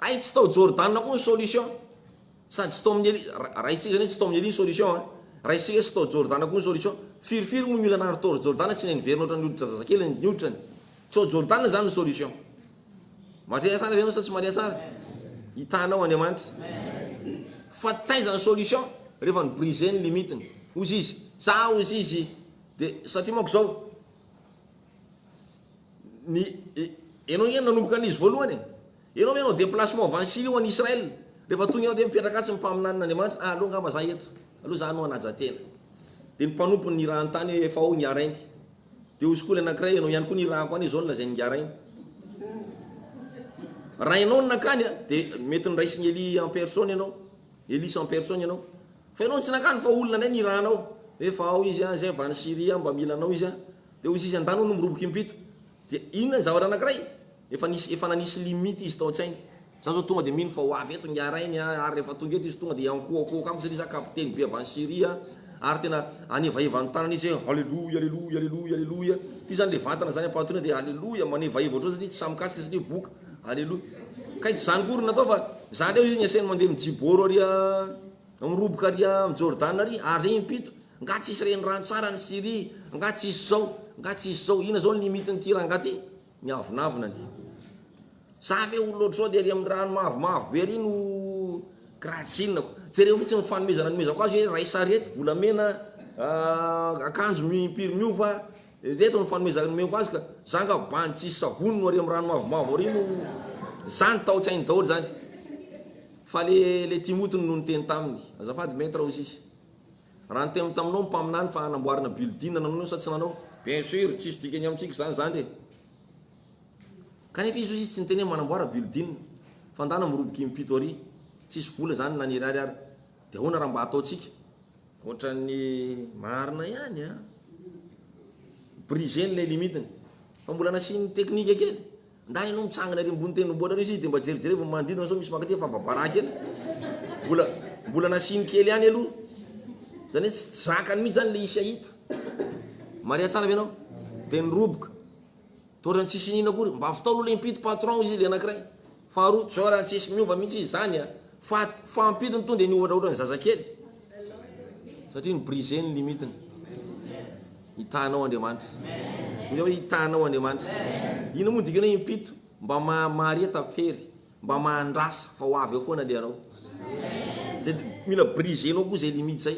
ay tsy tao Jordan koa ny solution sady tsy tao amin'ny raha isika zany tsy tao amin'ny solution raha isika tsy tao Jordan koa ny solution firifiry mo mila nary tao Jordan tsy neniverina ohatran'ny hoditra zazakely ny hotrany tsy Jordan zany ny solution maria tsara ve sa tsy maria tsara hitanao Andriamanitra fa taiza ny solution rehefa ny brisé ny limitiny ozy izy za ozy izy de satria mako zao ny enao eny nanomboka an'izy voalohany enao menao déplacement avy any Syrie ho an'i Israël rehefa tonga enao de mipetraka atsy mimpaminan'Andriamanitra aloha ngamba za eto aloha za no anajatena de ny mpanompony ny raha antany efa ao ny arainy de ozy koa le anankiray enao ihany koa ny rahako any zao ny lazay ny arainy raha enao ny nakany de mety niraisy ny Eli en personne enao Elisy en personne enao fa enao tsy nakany fa olona ndray ny rahanao efa ao izy zay avy any Syrie mba mila anao izy de ozy izy andano no miroboky impito de inona ny zavatra anankiray efa nanisy limite izy tao an-tsainy za zao tonga de mino fa ho avy eto ny arainy ary rehefa tonga eto izy tonga de ankoakoaka aminy satria za kapiteny be avy any Syrie ary tena anevaeva ny tanana izy alleluia alleluia alleluia alleluia ty zany le vatana zany ampatona de alleluia manevaeva ohatro satria tsy samikasika satria boka alleluia kay tsy zany kory natao fa za leo izy ny asainy mandeha mijiboro ary miroboka ary Jordan ary zay impito nga tsy isy reny rano tsara ny Syrie nga tsy isy zao ina zao ny limitiny ty raha ngaty miavonavona ny za ve olo loatra zao de ary amin'ny rano mavomavo be ary no gratsinako jereo fotsy ny fanomezana nomezako azy hoe ray sarety volamena akanjo mimpiry miova reto ny fanomezana nomeko azy ka za nga bany tsisy savony no ary amin'ny rano mavomavo ary no zany tao tsainy daholo zany fa le timotiny no niteny taminy azafady maître ozy izy raha nytemy taminao mpaminany fa anamboarina building nanao sa tsy nanao bien sûr tsisy dikany amitsika zany de kanefa izy ozy izy tsy niteny manamboara building fandana miroboky impito ary tsisy vola zany nanirary ary de ahoana raha mba ataotsika ohatran'ny marina ihany brisé le limitiny fa mbola nasiny technique kely ndany anao mitsangana ary ambony teny mbola izy de mba jerijery fa mandidina sao misy makaty fa babaraky eto mbola nasiny kely ihany aloha zany hoe tsy zakany mihitsy zany le isa hita maria tsara ve anao de nyroboka totrany tsisy nina kory mba avy tao aloha le impito patron izy le anankiray faharoa zao raha tsisy miova mihitsy izy zany fa ampitony to de ny ohatraohatra ny zazakely satria ny brisé ny limitiny hitanao Andriamanitra hoe hitanao Andriamanitra ina moa dikana impito mba maria tapery mba mahandrasa fa ho avy eo foana le anao zay mila brisé anao koa zay limite zay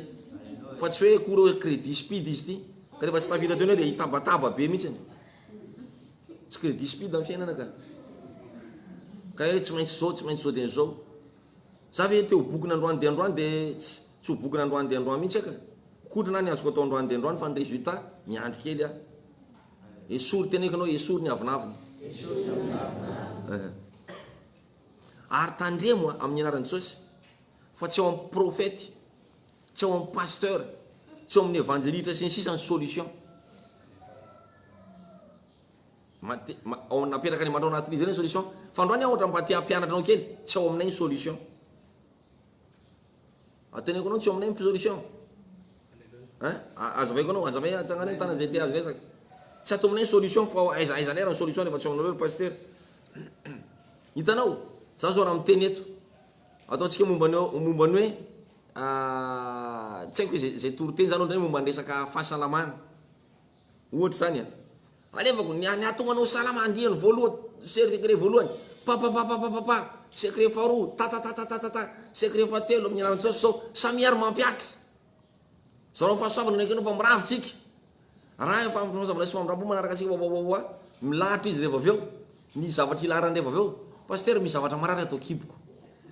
fa tsy hoe kory crédit speed izy ty ka rehefa tsy tafita teo de hitabataba be mihitsy tsy crédit speed amin'ny fiainana ka hoe tsy maintsy zao de zao za ve teo boky n'androany de androany de tsy ho boky n'androany de androany mihitsy aka kodrona ny azoko atao androany de androany fa ny résultat miandry kely a esory tenekanao esory ny avinavina ary tandremo amin'ny anaran'ny Jesosy fa tsy ao amin'ny prophète tsy ao amin'ny pasteur tsy ao amin'ny évangéliste sy ny sisa ny solution ao napetraka ny mandao anatin'izy ireny solution fa androany aho ohatra mba tia hampianatra anao kely tsy ao aminay ny solution ateneko anao tsy ao aminay ny solution azavaiko anao azavay atsangana ny tanany zay tia azy resaka tsy atao aminay ny solution fa aiza lera ny solution rehefa tsy ao aminao le pasteur hitanao za zao raha miteny eto ataontsika mombany hoe tsy haiko zay toroteny zany ohatra hoe momba ny resaka fahasalamana ohatra zany alevako niatonga anao salama andiany voalohany secret voalohany papapapapapa secret faharoa tatatatata secret fahatelo amin'ny anaran'ny Jesosy sao samiary mampiatra zareo fahasoavana ndraiky anao fa miravitsika raha fa fahasoavana sy famirapo manaraka asika wawawa milahatra izy rehefa aveo ny zavatra ilarany rehefa aveo pasteur misy zavatra marary atao kiboko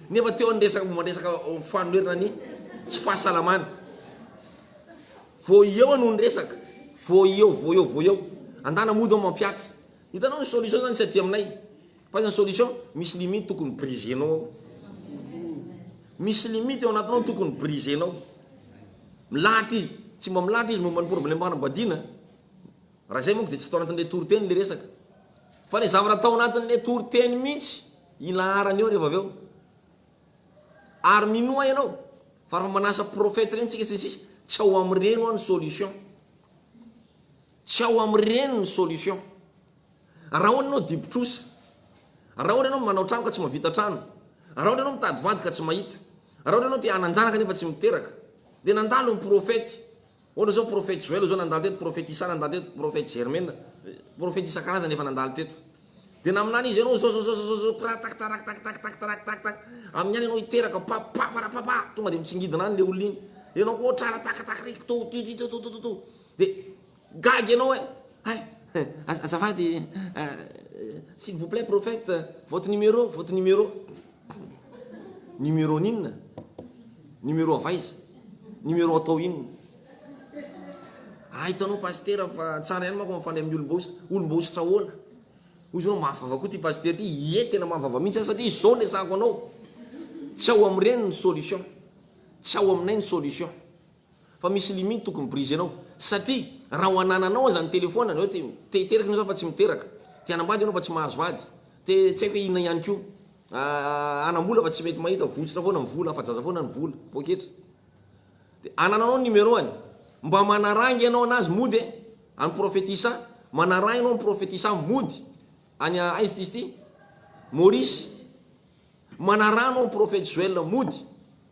nefa teo andresaka momba resaka fanolerana ny tsy fahasalamana vo eo no nyresaka vo eo andana mody ao mampiatra hitanao ny solution zany tsy aty aminay fa ny solution misy limite tokony brisenao misy limite eo anatinao tokony brisenao milahatra izy tsy mba milahatra izy momba ny problème fanambadiana raha zay monko de tsy atao anatin'le toroteny le resaka fa le zavatra atao anatin'le toroteny mihitsy ilaharany eo rehefa aveo ary minoa ianao fa raha manasa prophète reny tsika sisy tsy ao am'ireny ny solution tsy ao am'ireny ny solution raha ohatra anao dibotrosa raha ohatra anao manao trano ka tsy mavita trano raha ohatra anao mitady vady ka tsy mahita raha ohatra anao te hananjanaka nefa tsy miteraka de nandalo ny prophète ohatra zao prophète Joël zao nandalo teto prophète Isa nandalo teto prophète Germaine prophète isan-karazany efa nandalo teto de naminany izy ianao zao tak amin'ny any ianao iteraka papa tonga de mitsingidina any le olona igny ianao ko trara tak riky to de gagy ianao azafady s'il vous plaît prophète votre numéro ninona numéro avaiza numéro atao inona hitanao pasteur fa tsara ihany mako mifandray amin'ny olombositra ahoana ozy anao mahavava koa ty pasteur ty tena mahavava mihitsy satria izao le sako anao tsy ao am'ireny ny solution tsy ao aminay ny solution fa misy limite tokony brisenao satria raha ho anananao zany telefona anao te iteraka anao fa tsy miteraka te anambady anao fa tsy mahazo vady te tsy haiko hoe inona ihany ko anambola fa tsy mety mahita votsitra foana ny vola afa-jaza foana ny vola poketra de anananao ny numéro any mba manarangy ianao anazy mody any prophétisa manarangy ianao ny prophétisa mody any aizy ty Maurice manaranao ny prophète Joël mody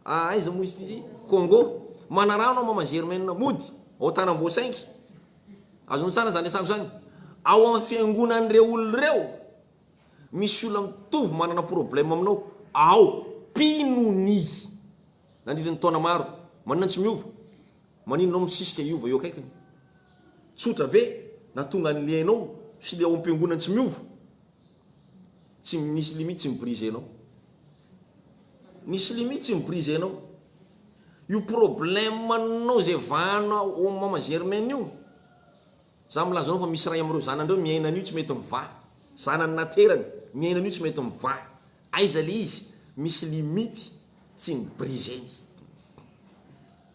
aiza moisy ty Congo manaranao mama Germaine mody ao Tanamboasaingy azony tsara zany lesako zany ao amin'ny fiangonan'ireo olo reo misy olona mitovy manana problème aminao ao pinony nandritra ny taona maro manina tsy miova maninonao misisika iova eo akaikiny tsotra be na tonga ny lianao sy le ao am-piangonany tsy miova tsy misy limite tsy mibrisenao misy limite tsy mibrisenao io problème manao zay vahanao mama Germaine io za milaza anao fa misy ray am'ireo zanandreo miainan'io tsy mety miva zanany naterany miainan'io tsy mety miva aiza le izy misy limite tsy mibriseny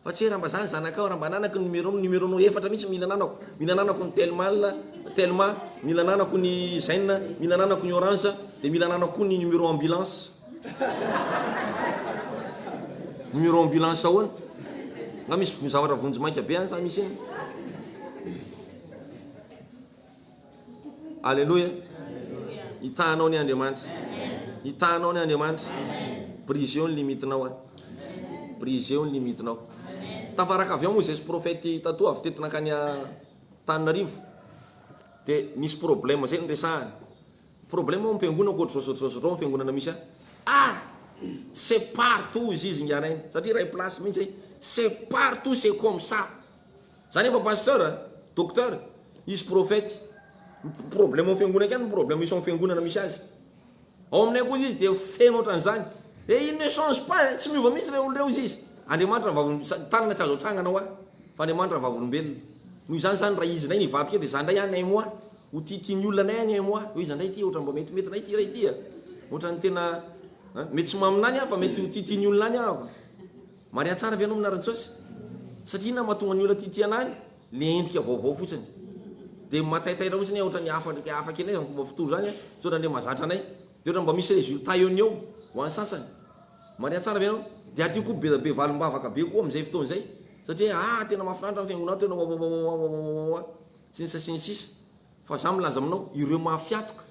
fa tsy raha mba zany zanakao raha mba nanako numéronao efatra mihitsy mila nanako ny telma mila nanako ny zaina mila nanako ny orange de mila nanako ny numéro ambulance numéro ambulance ahoana nga misy zavatra vonjy mainka be any sa misy iny alleluia hitanao ny Andriamanitra hitanao ny Andriamanitra briseo ny limitinao briseo ny limitinao tafaraka avy ao moa zay prophète tato avy teto nakany Tananarivo de misy problème zay nyresahany problème ampiangonana ko ohatr'zao ampiangonana misy c'est partout izy ngarainy satria ray place mihitsy c'est partout c'est comme ça zany efa pasteur docteur izy prophète problème amin'ny fiangonana kany problème misy amin'ny fiangonana misy azy ao aminay koa izy de feno ohatran'izany il ne change pas tsy miova mihitsy le olo reo izy Andriamanitra vavony tanana tsy azo atsangana fa Andriamanitra vavolombelona noho izany zany raha izy ndray nivadika dia zany ndray any moa ho tiatiany olona anay any moa hoe izy ndray ty ohatran'ny mba metimety nay ty ray ty ohatran'ny tena mety tsy maminany fa mety ho tiatiany olona any ahako maria tsara ve anao minaran-tsosy satria na mahatonga ny olona tiatianany le endrika vaovao fotsiny dia mataitaitra fotsiny ohatran'ny afaka anay fomba fitoro zany tsy ohatran'le mazatra anay dia ohatran'ny mba misy résultat eo ny eo ho an'ny sasany maria tsara ve anao dia aty koa be valombavaka be koa amin'izay fotoan'izay satria tena mahafinaritra ny fiangonana tena sinisasinisisa fa za milaza aminao ireo mahafiatoka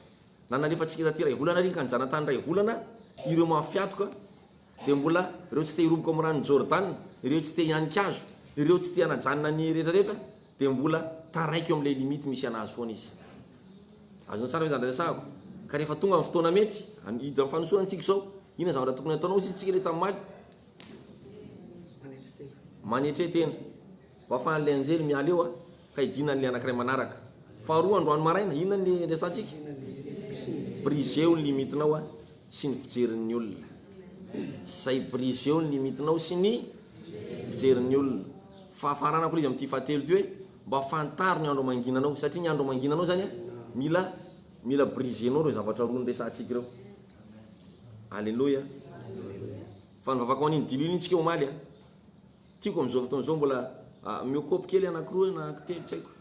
na nalefatsika taty ray volana ry ka nijanatany ray volana ireo mahafiatoka dia mbola ireo tsy te hiroboka amin'ny ranony Jordan, ireo tsy te hianika-azo, ireo tsy te hanajanona ny rehetrarehetra dia mbola taraiky eo amin'ilay limity misy anazy foana izy azony tsara hoe zany resahako ka rehefa tonga amin'ny fotoana mety hiditra amin'ny fanosorantsika zao ina zavatra tokony ataonao izy tsika le tamin'ny maly manetre tena mba afahan'le anjely miala eo ka hidinany le anankiray manaraka faharoa androany maraina inona ny resantsika briseo ny limitinao sy ny fijerin'ny olona zay briseo ny limitinao sy ny fijerin'ny olona fahafaranako izy amin'ity fahatelo ty hoe mba fantaro ny andro manginanao satria ny andro manginanao zany mila brisenao reo zavatra roa ny resantsika ireo alleloia fa nivavaka ho an'iny dililo iny tsika omaly tiako amin'izao fotoan'izao mbola miokopy kely anakiroa anankitelo tsy haiko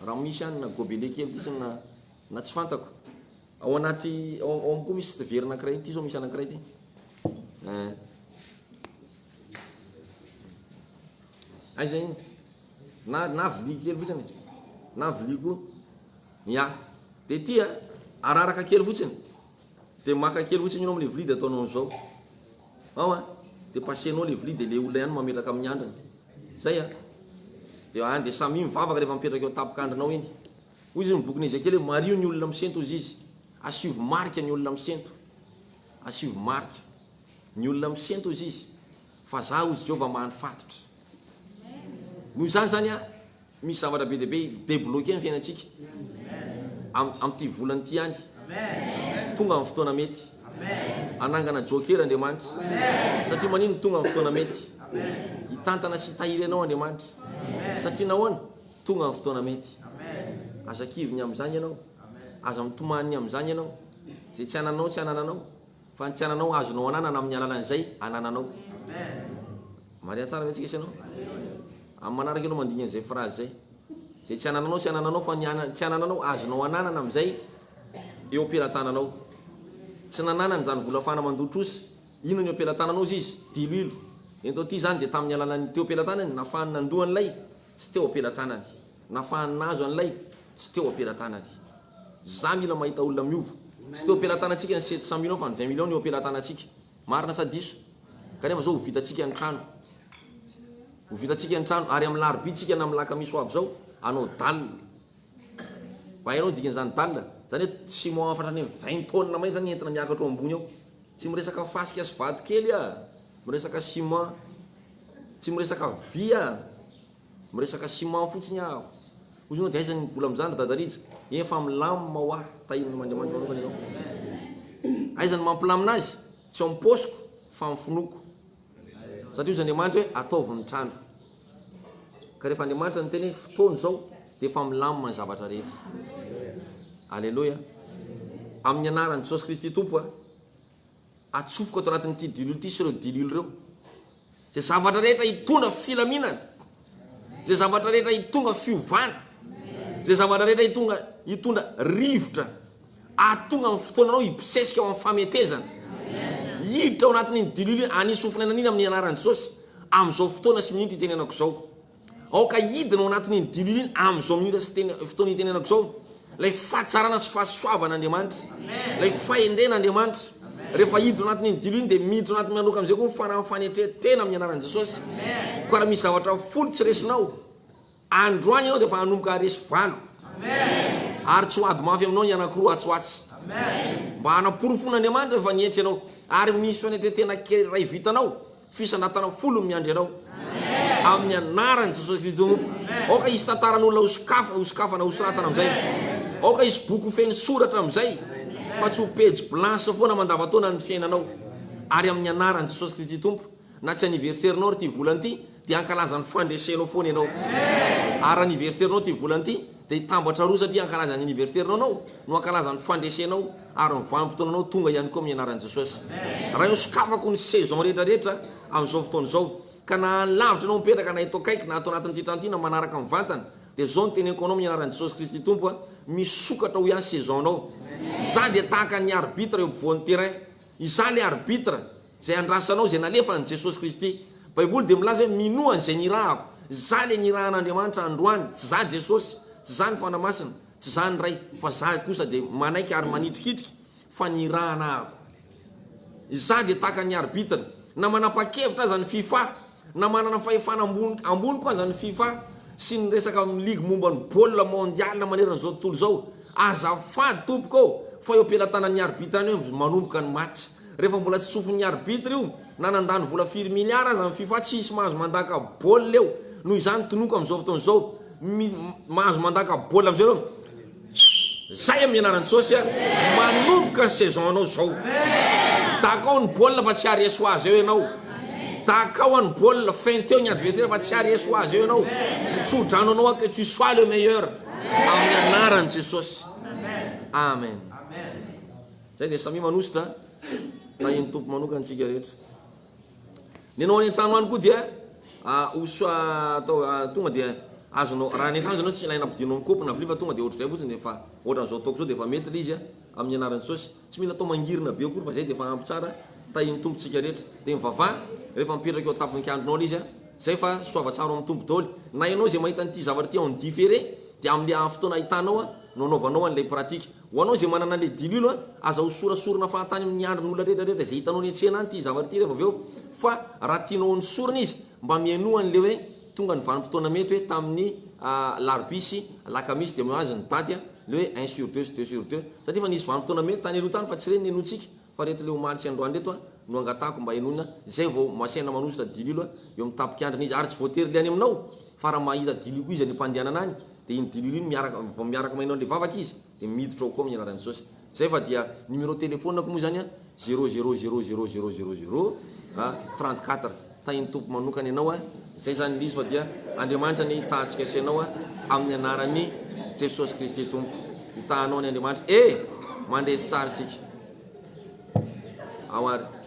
raha misy any na gobele kely isy na tsy fantako ao anaty ao amkoa misy tsy very anankiray ty zao misy anankiray ty aiza iny na vili kely fotsiny na viliko ya dia ty araraka kely fotsiny dia maka kely fotsiny anao amin'le vili dia ataonao an'izao ao dia pasenao le vili dia le olona ihany mametraka amin'ny andrany zay dia samy mivavaka rehefa mipetraka eo tapokandrinao iny hoy izy ny bokiny Ezekely hoe mario ny olona misento izy izy asivo marika ny olona misento asivo marika ny olona misento izy izy fa za ozy Jehova mahany fatotra noho izany zany misy zavatra be deabe débloqué ny fiainantsika amin'ity volany ity any tonga amin'ny fotoana mety anangana joker Andriamanitra satria manino tonga amin'ny fotoana mety hitantana sy hitahiry anao Andriamanitra satria nahoana tonga amin'ny fotoana mety aza kiviny amin'izany ianao aza mitomaniny amin'izany ianao zay tsy ananao tsy anananao fa ny tsy ananao azonao ananana amin'ny alalan'izay anananao maria tsara ve tsika isanao amin'ny manaraka ianao mandigny an'izay phrase zay tsy anananao tsy anananao fa tsy anananao azonao ananana amin'izay eo am-pelatananao tsy nananany zany volafana mandotosy ino ny am-pelatananao izy dililo entao ty zany dia tamin'ny alalany teo am-pelatanany nafahany nandohan'ilay tsy teo am-pelatanany nafahany nazo an'ilay tsy teo am-pelatanany za mila mahita olona miova tsy teo am-pelatanantsika ny 700 millions fa ny 20 millions ny eo am-pelatanantsika marina sadiso kanefa zao hovitatsika ny trano hovitatsika ny trano ary amin'ny larobitsika na amin'ny laka misy avy zao anao dalina fa hainao dikan'izany dalina zany hoe tsy mahafatra ny 20 tonnes mahitsy zany entina miakatra eo ambony ao tsy miresaka fasika sy vady kely miresaka ciment tsy miresaka vy miresaka ciment fotsiny ozy anao dia aizany mbola mizandra dadarija efa milamina ho tahiriny Mandriamanitra manokana ianao aizany mampilamina azy tsy ao am'posiko fa mifinoko satria ozy Andriamanitra hoe ataovy ny trano ka rehefa Andriamanitra ny teny hoe fotoany zao dia efa milamina ny zavatra rehetra alleloia amin'ny anarany Jesosy Kristy tompo atsofoka ato anatin'ity dililo ity sy ireo dililo ireo zay zavatra rehetra hitondra filaminana zay zavatra rehetra hitonga fiovana zay zavatra rehetra hitondra rivotra atonga amin'ny fotoananao hipisesika ao amin'ny fametezana hiditra ao anatin'iny dililo anisy ofinainan'iny amin'ny anaran'i Jesosy amin'izao fotoana sy minitra itenenako zao aoka hidina ao anatin'iny dililo iny amin'izao minitra sy fotoana itenenako zao lay fahatsarana sy fahasoavan'Andriamanitra lay fahendren'Andriamanitra rehefa hiditra ao anatin'iny dililo iny dia miditra ao anatin'ny manoka amin'izay koa mifanao fanetrentena amin'ny anaran'i Jesosy ko raha misy zavatra folo tsy resinao androany ianao dia efa hanomboka resy valo ary tsy ho ady mafy aminao ny anakiroa atsoatsy mba hanaporofo-n'Andriamanitra rehefa nientry ianao ary misy fanetrentena kely ray vitanao fisanatanao folo miandry ianao amin'ny anaran'i Jesosy Kristy aoka izy tantaran'olona hosokafa na hosoratana amin'izay aoka izy boky feny soratra amin'izay fa tsy ho page blanche foana mandavantaona ny fiainanao ary amin'ny anaran'i Jesosy Kristy tompo na tsy anniversairenao ry ty volany ity dia ankalazany fandresenao foana ianao ary anniverserinao ty volany ty dia hitambatra roa satria ankalazany anniverserinao anao no ankalazany fandresenao ary mivanim-potoananao tonga ihany koa amin'ny anaran'i Jesosy raha io sokafako ny saison rehetrarehetra amin'izao fotoana izao ka na lavitra anao mipetraka na itao kaiky na atao anatin'ity trano ity na manaraka amin'ny vantana dia zao ny teneniko anao amin'ny anaran'i Jesosy Kristy tompo a misokatra ho ihany saisonnao za dia tahaka ny arbitre eo ampovoan'ny terrain iza le arbitre zay andrasanao zay nalefa ny Jesosy Kristy baiboly dia milaza hoe minoany zay nirahako za le nirahan'Andriamanitra androany tsy za Jesosy tsy za ny fanamasina tsy za ny ray fa za kosa dia manaiky ary manitrikitriky fa nirahana ako iza dia tahaka ny arbitre na manapa-kevitra aza ny FIFA na manana fahefana ambony koa aza ny FIFA sy ny resaka ligue momba ny baolina mondial manerana zao tontolo zao azafady tompoko fa eo ampelantanan'ny arbitre any hoe manomboka ny match rehefa mbola tsy tsofin'ny arbitre io na nandany vola 4 milliards aza ny FIFA tsy isy mahazo mandaka baolina eo noho izany tonoko amin'izao fotoana izao mahazo mandaka baolina amin'izao eo zay amin'ny anaran'i Jesosy manomboka ny saison anao zao takao ny baolina fa tsy areso azy eo ianao takao any baolina fin teo ny adversaire fa tsy areso azy eo ianao tsodrano anao que tu sois le meilleur amin'ny anaran'i Jesosy amen zay dia samy manositra tahiny tompo manokana antsika rehetra ny anao any an-trano any koa dia tonga dia azonao raha ny an-trano zanao tsy ilaina ampidinao amin'ny kopy na vilia fa tonga dia ohatrizay fotsiny efa ohatran'izao ataoko zao dia efa mety le izy amin'ny anaran'i Jesosy tsy mila atao mangirina be akory fa zay dia efa ampy tsara tahiny tompontsika rehetra dia mivavah rehefa mipetraka eo tapinkandronao le izy zay fa soava tsara amin'ny tompo daholo na ianao zay mahita n'ity zavatra ty en différé dia amin'le fotoana ahitanao no anaovanao an'ilay pratika ho anao zay manana le dililo aza ho sorasorona fahatany amin'ny andron'olona rehetrarehetra zay hitanao ny an-tsena any ty zavatra ty rehefa avy eo fa raha tianao ny sorona izy mba mianohan'le hoe tonga ny vanim-potoana mety hoe tamin'ny larbisy lakamisy dia azy ny daty le hoe 1 sur 2 2 sur 2 satria fa nisy vanim-potoana mety tany aloha tany fa tsy reny ny anotsika fa reto le omaly sy androany reto no angatako mba enona zay vao masaina manositra dililo eo amin'ny tapikandrina izy ary tsy voatery le any aminao fa raha mahita dililo koa izy any mpandehanana any dia iny dililo iny miaraka mainao le vavaka izy dia miditra ao koa amin'ny anaran'i Jesosy zay fa dia numéro téléphone koa moa zany 000000 34 tahiny tompo manokana ianao zay zany lizy fa dia Andriamanitra ny tahantsika sainao amin'ny anaran'ny Jesosy Kristy tompo hitahanao ny Andriamanitra mandresy tsara tsika ao ary